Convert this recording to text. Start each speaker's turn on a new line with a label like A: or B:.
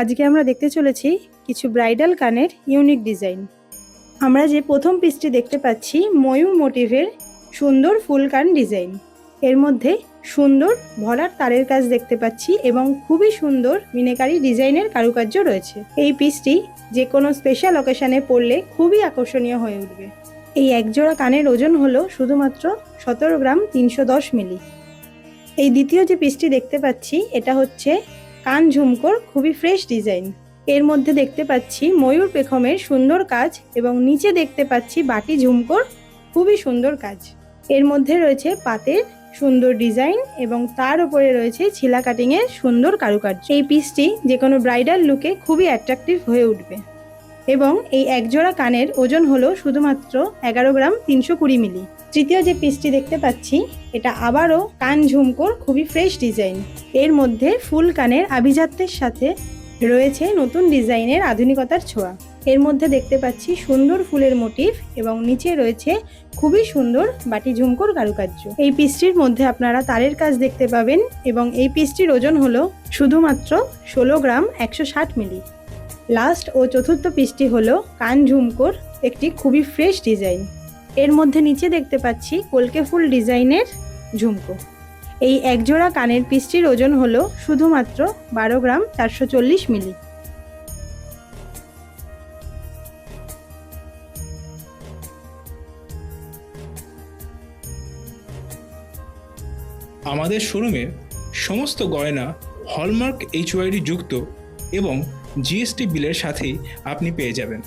A: আজকে আমরা দেখতে চলেছি কিছু ব্রাইডাল কানের ইউনিক ডিজাইন। আমরা যে প্রথম পিসটি দেখতে পাচ্ছি ময়ূর মোটিভের সুন্দর ফুল কান ডিজাইন। এর মধ্যে সুন্দর ভরাট তারের কাজ দেখতে পাচ্ছি এবং খুবই সুন্দর মিনাকারি ডিজাইনের কারুকার্য রয়েছে। এই পিসটি যে কোনো স্পেশাল অকেশনে পরলে খুবই আকর্ষণীয় হয়ে উঠবে। এই একজোড়া কানের ওজন হলো শুধুমাত্র 17 গ্রাম 310 মিলি। এই দ্বিতীয় যে পিসটি দেখতে পাচ্ছি এটা হচ্ছে কান ঝুমকোর খুবই ফ্রেশ ডিজাইন। এর মধ্যে দেখতে পাচ্ছি ময়ূর পেখমের সুন্দর কাজ এবং নিচে দেখতে পাচ্ছি বাটি ঝুমকোর খুবই সুন্দর কাজ। এর মধ্যে রয়েছে পাতের সুন্দর ডিজাইন এবং তার উপরে রয়েছে ছিলা কাটিংয়ের সুন্দর কারুকার্য। এই পিসটি যে কোনো ব্রাইডাল লুকে খুবই অ্যাট্রাকটিভ হয়ে উঠবে এবং এই একজোড়া কানের ওজন হলো শুধুমাত্র 11 গ্রাম 320 মিলি। তৃতীয় যে পিসটি দেখতে পাচ্ছি এটা আবারও কান ঝুমকোর খুবই ফ্রেশ ডিজাইন। এর মধ্যে ফুল কানের আভিজাত্যের সাথে রয়েছে নতুন ডিজাইনের আধুনিকতার ছোঁয়া। এর মধ্যে দেখতে পাচ্ছি সুন্দর ফুলের মোটিভ এবং নিচে রয়েছে খুবই সুন্দর বাটি ঝুমকোর কারুকার্য। এই পিসটির মধ্যে আপনারা তারের কাজ দেখতে পাবেন এবং এই পিসটির ওজন হলো শুধুমাত্র 16 গ্রাম 160 মিলি। লাস্ট ও চতুর্থ পিসটি হলো কান ঝুমকোর একটি খুবই ফ্রেশ ডিজাইন। এর মধ্যে নিচে দেখতে পাচ্ছি কলকে ফুল ডিজাইনের ঝুমকো। এই একজোড়া কানের পিসটির ওজন হলো শুধুমাত্র 12 গ্রাম 440 মিলি।
B: আমাদের শোরুমের সমস্ত গয়না হলমার্ক HYD যুক্ত এবং GST বিলের সাথেই আপনি পেয়ে যাবেন।